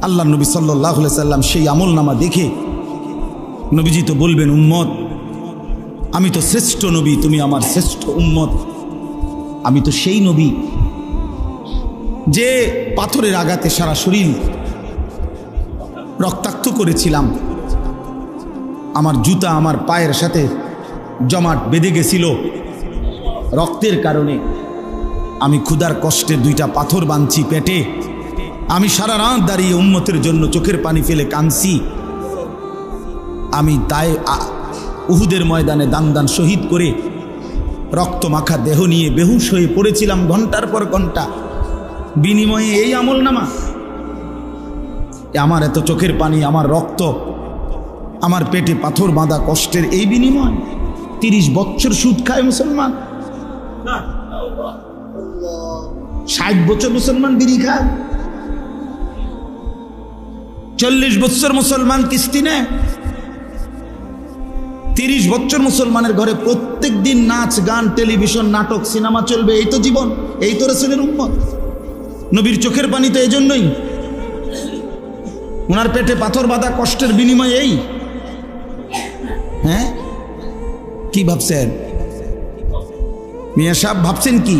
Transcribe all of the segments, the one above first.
আল্লাহ নবী সাল্লাল্লাহু আলাইহি সাল্লাম সেই আমলনামা দেখে নবীজি তো বলবেন, উম্মত আমি তো শ্রেষ্ঠ নবী, তুমি আমার শ্রেষ্ঠ উম্মত। আমি তো সেই নবী যে পাথরের আঘাতে সারা শরীর রক্তাক্ত করেছিলাম, আমার জুতা আমার পায়ের সাথে জমাট বেঁধে গেছিল রক্তের কারণে। আমি ক্ষুধার কষ্টে 2টা পাথর বাঁধছি পেটে, আমি সারা রাত দাঁড়িয়ে উম্মতের জন্য চোখের পানি ফেলে কাঁদছি। আমি তাই উহুদের ময়দানে দান শহীদ করে রক্ত মাখা দেহ নিয়ে বেহুশ হয়ে পড়েছিলাম ঘন্টার পর ঘন্টা, বিনিময়ে এই আমলনামা, আমার এত চোখের পানি, আমার রক্ত, আমার পেটে পাথর বাঁধা কষ্টের এই বিনিময় 30 বছর সুদ খায় মুসলমান, 60 বছর মুসলমান বিড়ি খায়, 40 বছর মুসলমান কিস্তি নেয়, 30 বছর মুসলমানের ঘরে প্রত্যেক দিন নাচ গান টেলিভিশন নাটক সিনেমা চলবে। এই তো জীবন, এই তো রাসূলের উম্মত। নবীর চোখের পানি তো এই জন্যই, ওনার পেটে পাথর বাঁধা কষ্টের বিনিময়ে এই। হ্যাঁ, কি ভাবছেন মিয়া সাহেব, ভাবছেন কি?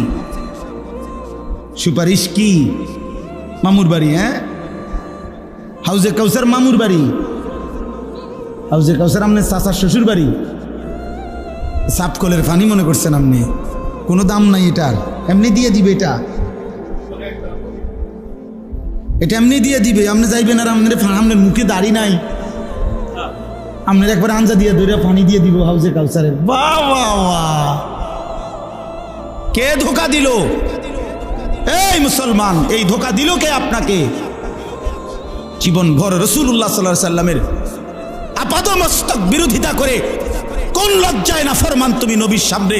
সুপারিশ কি? মামুর বাড়ি? হ্যাঁ, হাউজে কাউসার মামুর বাড়ি, হাউজে কাউসার আমনে চাচার শ্বশুর বাড়ি, সাপকলের ফানি মনে করছেন আপনি? কোনো দাম নাই এটার, এমনি দিয়ে দিবে, এটা এমনি দিয়ে দিবে। আপনি যাইবেন আর আপনার মুখে দাড়ি নাই, আপনার একবার আঞ্জা দিয়ে ধরে পানি দিয়ে দিব হাউজে কাউসারের। বাহ বাহ বাহ, কে ধোকা দিল? এই মুসলমান, এই ধোকা দিল কে আপনাকে? জীবন ভর রাসূলুল্লাহ সাল্লাল্লাহু আলাইহি সাল্লামের আপাদমস্তক বিরোধিতা করে কোন লজ্জায় না ফরমান তুমি নবীর সামনে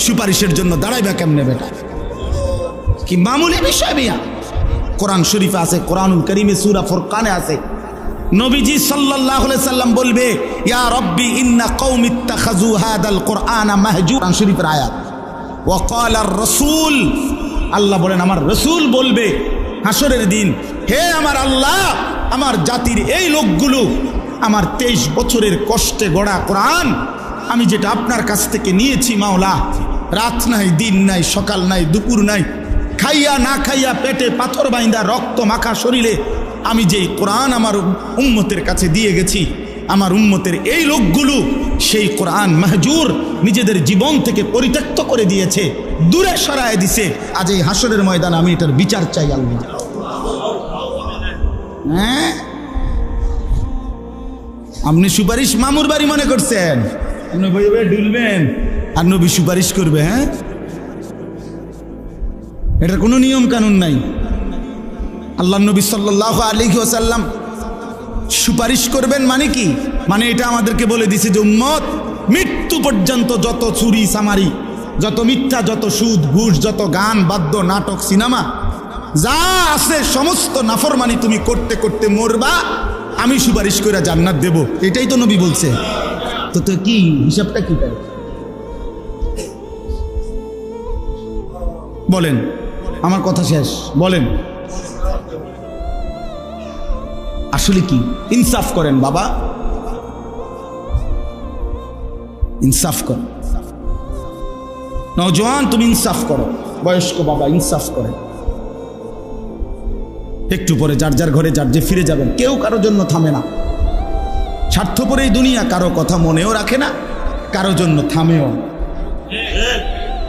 সুপারিশের জন্য দাঁড়াইবা কেমনে বেটা? কি মামুলি বিষয় মিয়া? কোরআন শরীফে আছে, কোরআনুল কারীমে সূরা ফুরকানে আছে, নবীজি সাল্লাল্লাহু আলাইহি সাল্লাম বলবে, ইয়া রাব্বি ইন্না কওমি ইত্তাখাযু হাদাল কুরআনা মাহজুরা। কোরআন শরীফের আয়াত। ওয়া ক্বালার রাসূল, আল্লাহ বলেন, আমার রাসূল বলবে হাসরের দিন, হে আমার আল্লাহ, আমার জাতির এই লোকগুলো আমার 23 বছরের কষ্টে গড়া কোরআন, আমি যেটা আপনার কাছ থেকে নিয়েছি মাওলা, রাত নাই দিন নাই সকাল নাই দুপুর নাই, খাইয়া না খাইয়া পেটে পাথর বাইন্দা রক্ত মাখা শরীরে আমি যেই কোরআন আমার উম্মতের কাছে দিয়ে গেছি, আমার উম্মতের এই লোকগুলো সেই কোরআন মাহজুর নিজেদের জীবন থেকে পরিত্যক্ত করে দিয়েছে, দূরে সরায় দিছে। আজ এই হাসরের ময়দানে আমি এটার বিচার চাই আল্লাহ। হ্যাঁ, আপনি সুপারিশ মামুর বাড়ি মনে করছেন, আপনি বইবে ডুলবেন আর নবী সুপারিশ করবে? হ্যাঁ, এটার কোনো নিয়ম কানুন নাই। আল্লাহ নবী সাল্লাল্লাহু আলাইহি ওয়াসাল্লাম সুপারিশ করবেন মানে কি? মানে এটা আমাদেরকে বলে দিছে যে উম্মত মৃত্যু পর্যন্ত যত চুরি চামারি, যত মিথ্যা, যত সুদ ঘুষ, যত গান বাদ্য নাটক সিনেমা যা আছে সমস্ত নাফরমানি তুমি করতে করতে মরবা, আমি সুপারিশ করে জান্নাত দেব। এটাই তো নবী বলছে। তো তো কি হিসাবটা কি তাই বলেন? আমার কথা শেষ, বলেন আসলে কি? ইনসাফ করেন বাবা, ইনসাফ করো। নওজোয়ান তুমি ইনসাফ করো, বয়স্ক বাবা ইনসাফ করেন। একটু পরে যার যার ঘরে যার যে ফিরে যাবেন, কেউ কারো জন্য থামে না। স্বার্থপর এই দুনিয়া, কারো কথা মনেও রাখে না, কারো জন্য থামেও,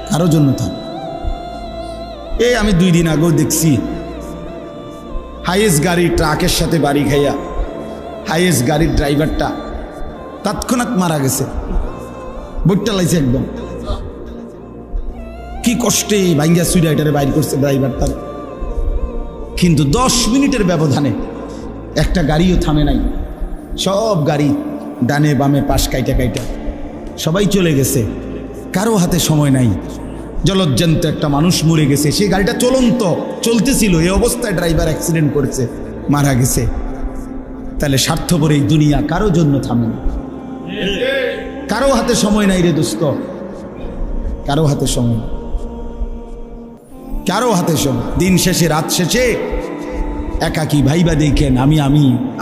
কারো জন্য থামে। এই আমি 2 দিন আগেও দেখছি হাইয়েস্ট গাড়ি ট্রাকের সাথে বাড়ি খাইয়া হাইয়েস্ট গাড়ির ড্রাইভারটা তৎক্ষণাৎ মারা গেছে, বইটা লাইছে একদম। কি কষ্টে ভাঙ্গা সুইডাইটারে বাইর করছে ড্রাইভারটা, কিন্তু 10 মিনিটের ব্যবধানে একটা গাড়িও থামে নাই। সব গাড়ি ডানে বামে পাশ কাইটা কাইটা সবাই চলে গেছে, কারো হাতে সময় নাই। জলজ্জান্ত একটা মানুষ মরে গেছে, সেই গাড়িটা চলতেছিল, এই অবস্থায় ড্রাইভার অ্যাক্সিডেন্ট করেছে, মারা গেছে। তাহলে স্বার্থপর এই দুনিয়া কারো জন্য থামে না, কারো হাতে সময় নাই রে দোস্ত, কারো হাতে সময়, কারো হাতে সময়। দিন শেষে রাত শেষে একাকী ভাইবা দেখেন,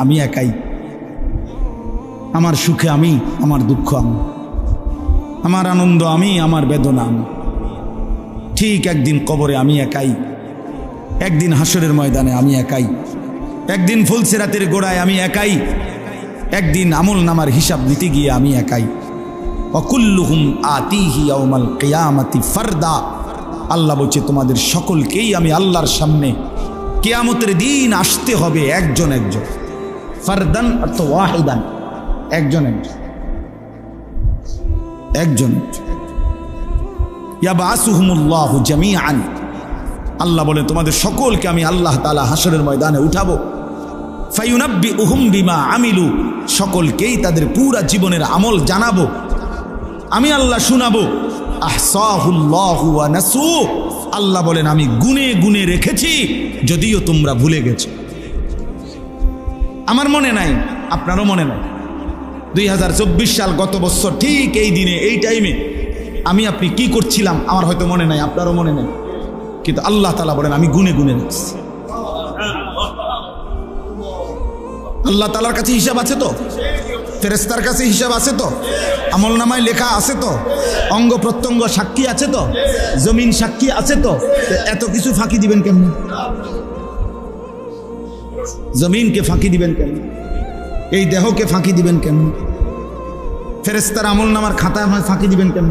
আমি একাই। আমার সুখে আমি, আমার দুঃখ আমি, আমার আনন্দ আমি, আমার বেদনা আমি। ঠিক একদিন কবরে আমি একাই, একদিন হাসরের ময়দানে আমি একাই, একদিন ফুলসিরাতের গোড়ায় আমি একাই, একদিন আমল নামার হিসাব নিতে গিয়ে আমি একাই। অকুল্লুহুম আতিহি ইয়াউমাল কিয়ামাতি ফারদা। আল্লাহ বলছে তোমাদের সকলকেই আমি আল্লাহর সামনে কিয়ামতের দিন আসতে হবে একজন একজন। ফারদান অর্থ ওয়াহিদান, একজন একজন, একজন। ইয়াবাসুহুমুল্লাহু জামিআন। আল্লাহ বলে তোমাদের সকলকে আমি আল্লাহ তাআলা হাসরের ময়দানে উঠাবো। ফায়ুনাব্বিউহুম বিমা আমিলু। সকলকেই তাদের পুরা জীবনের আমল জানাবো, আমি আল্লাহ শুনাবো। আহসাহুল্লাহু ওয়া নাসু। আল্লাহ বলেন আমি গুনে গুনে রেখেছি, যদিও তোমরা ভুলে গেছো। আমার মনে নাই, আপনারও মনে নাই। 2024 সাল গত বছর ঠিক এই দিনে এই টাইমে আমি আপনি কি করছিলাম আমার হয়তো মনে নাই, আপনারও মনে নাই, কিন্তু আল্লাহ তাআলা বলেন আমি গুনে গুনে রেখেছি। আল্লাহ তাআলার কাছে হিসাব আছে তো, ফেরেশতার কাছে হিসাব আছে তো, আমলনামায় লেখা আছে তো, অঙ্গ প্রত্যঙ্গ সাক্ষী আছে তো, জমিন সাক্ষী আছে তো। এত কিছু ফাঁকি দিবেন কেমন? জমিনকে ফাঁকি দিবেন কেন? এই দেহকে ফাঁকি দিবেন কেন? ফেরেশতার আমলনামার খাতায় ফাঁকি দিবেন কেন?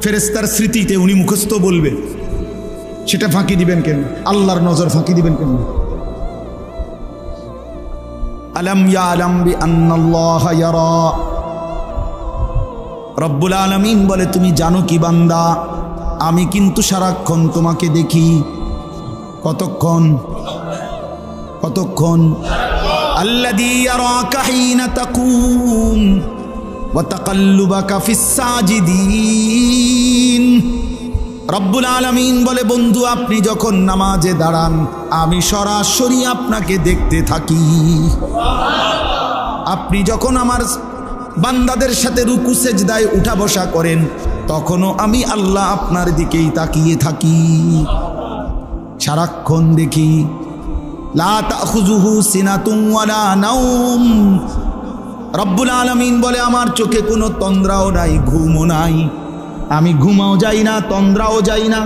ফেরেশতার স্মৃতিতে উনি মুখস্থ বলবে, সেটা ফাঁকি দিবেন কেন? আল্লাহর নজর ফাঁকি দিবেন কেন? আলাম ইয়ালাম বিআন্নাল্লাহা ইয়ারা। রব্বুল আলামিন বলে তুমি জানো কি বান্দা, আমি কিন্তু সারাক্ষণ তোমাকে দেখি। কতক্ষণ? কতক্ষণ? আল্লাযী ইয়ারাকা হিনা তাকুম ওয়া তাকাল্লুবাকা ফিস সাজিদিন। রব্বুল আলামিন বলে বন্ধু আপনি যখন নামাজে দাঁড়ান আমি সরাসরি আপনাকে দেখতে থাকি। আপনি যখন আমার বান্দাদের সাথে রুকু সেজদায় উঠা বসা করেন তখনও আমি আল্লাহ আপনার দিকেই তাকিয়ে থাকি, সারাক্ষণ দেখি। লা তাখুযুহু সিনাতুন ওয়ালা নাওম। রব্বুল আলামিন বলে আমার চোখে কোনো তন্দ্রাও নাই, ঘুমও নাই। আমি ঘুমাও যাই না, তন্দ্রাও যাই না,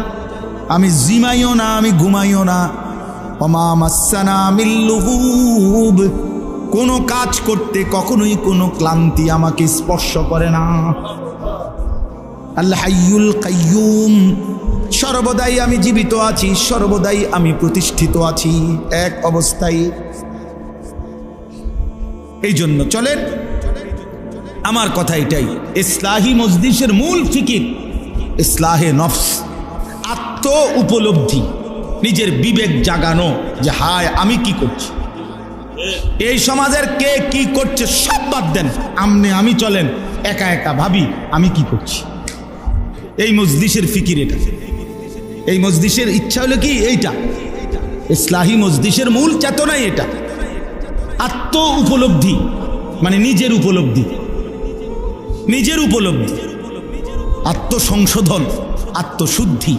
আমি জিমাইও না, আমি ঘুমাইও না। ওমা মাসসানা মিল লুগুব। কোনো কাজ করতে কখনোই কোনো ক্লান্তি আমাকে স্পর্শ করে না। আল হাইয়ুল কাইয়ুম। সর্বদাই আমি জীবিত আছি, সর্বদাই আমি প্রতিষ্ঠিত আছি এক অবস্থায়। এই জন্য চলেন, আমার কথা এটাই, ইসলাহি মজলিসের মূল ফিকির ইসলাহে নফস, আত্ম উপলব্ধি, নিজের বিবেক জাগানো যে হায় আমি কি করছি, এই সমাজের কে কি করছে সব বাদ দেন, আমি চলেন একা একা ভাবি আমি কি করছি। এই মজলিসের ফিকির এটা, এই মজলিসের ইচ্ছা হলো কি এইটা, ইসলাহি মজলিসের মূল চেতনাই এটা। আত্ম উপলব্ধি মানে নিজের উপলব্ধি, নিজের উপলব্ধি, আত্মসংশোধন, আত্মশুদ্ধি,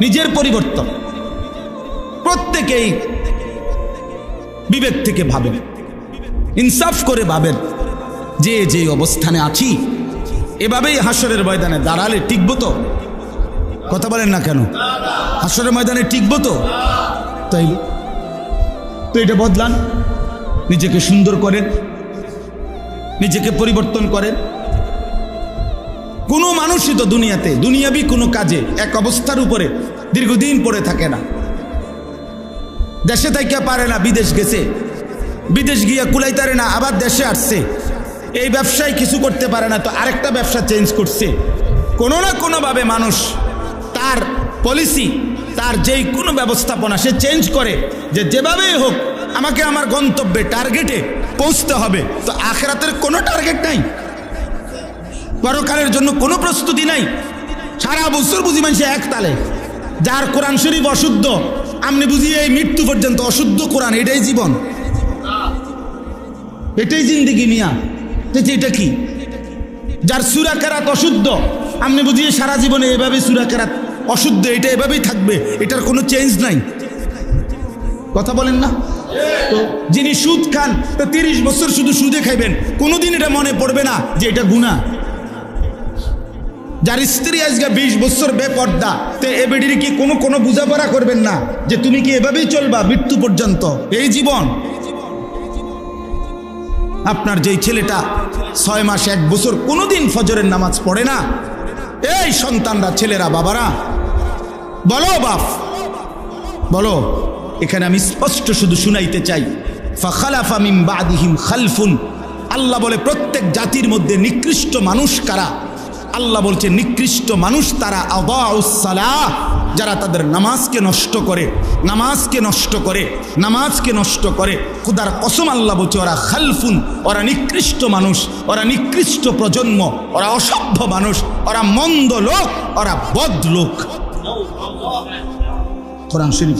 নিজের পরিবর্তন। প্রত্যেকেই বিবেক থেকে ভাবেন, ইনসাফ করে ভাবেন যে যে অবস্থানে আছি এভাবেই হাসরের ময়দানে দাঁড়ালে টিকবো তো? কথা বলেন না কেন? হাসরের ময়দানে টিকবো তো? তাই তো এটা বদলান, নিজেকে সুন্দর করেন, নিজেকে পরিবর্তন করেন। কোনো মানুষই তো দুনিয়াতে দুনিয়াবি কোনো কাজে এক অবস্থার উপরে দীর্ঘদিন পড়ে থাকে না। দেশে থাইকা পারে না, বিদেশ গেছে, বিদেশ গিয়া কুলাইতারে না, আবার দেশে আসছে। এই ব্যবসায় কিছু করতে পারে না তো আরেকটা ব্যবসা চেঞ্জ করছে। কোনো না কোনোভাবে মানুষ তার পলিসি, তার যেই কোনো ব্যবস্থাপনা সে চেঞ্জ করে, যে যেভাবেই হোক আমাকে আমার গন্তব্যে টার্গেটে পৌঁছতে হবে। তো আখিরাতের কোনো টার্গেট নাই, পরকালের জন্য কোনো প্রস্তুতি নাই। সারা বছর বুঝি মানুষ এক তালে, যার কোরআন শরীফ অশুদ্ধ আপনি বুঝি এই মৃত্যু পর্যন্ত অশুদ্ধ কোরআন, এটাই জীবন, এটাই জিন্দেগি মিয়া। এটা কি? যার সূরা কেরাত অশুদ্ধ আপনি বুঝিয়ে সারা জীবনে এভাবে সূরা কেরাত অশুদ্ধ, এটা এভাবেই থাকবে, এটার কোনো চেঞ্জ নাই। কথা বলেন না? তো যিনি সুদ খান তো 30 বছর শুধু সুদে খাইবেন, কোনোদিন এটা মনে পড়বে না যে এটা গুনাহ। যার স্ত্রী আজকে 20 বছর বেপর্দা, তো এ বেডির কি কোনো বুঝাপড়া করবেন না যে তুমি কি এভাবেই চলবা মৃত্যু পর্যন্ত, এই জীবন? আপনার যেই ছেলেটা 6 মাস 1 বছর কোনোদিন ফজরের নামাজ পড়ে না, এই সন্তানরা, ছেলেরা, বাবারা বলো, বাপ বলো। এখানে আমি স্পষ্ট শুধু শুনাইতে চাই, ফাখালাফা মিন বাদিহিম খালফুন। আল্লাহ বলে প্রত্যেক জাতির মধ্যে নিকৃষ্ট মানুষ কারা? আল্লাহ বলছে নিকৃষ্ট মানুষ তারা আদাউস সালাহ, যারা তাদের নামাজকে নষ্ট করে, নামাজকে নষ্ট করে, নামাজকে নষ্ট করে। খুদার কসম আল্লাহ বলছে ওরা খালফুন, ওরা নিকৃষ্ট মানুষ, ওরা নিকৃষ্ট প্রজন্ম, ওরা অসভ্য মানুষ, ওরা মন্দ লোক, ওরা বদ লোক। কোরআন শরীফ।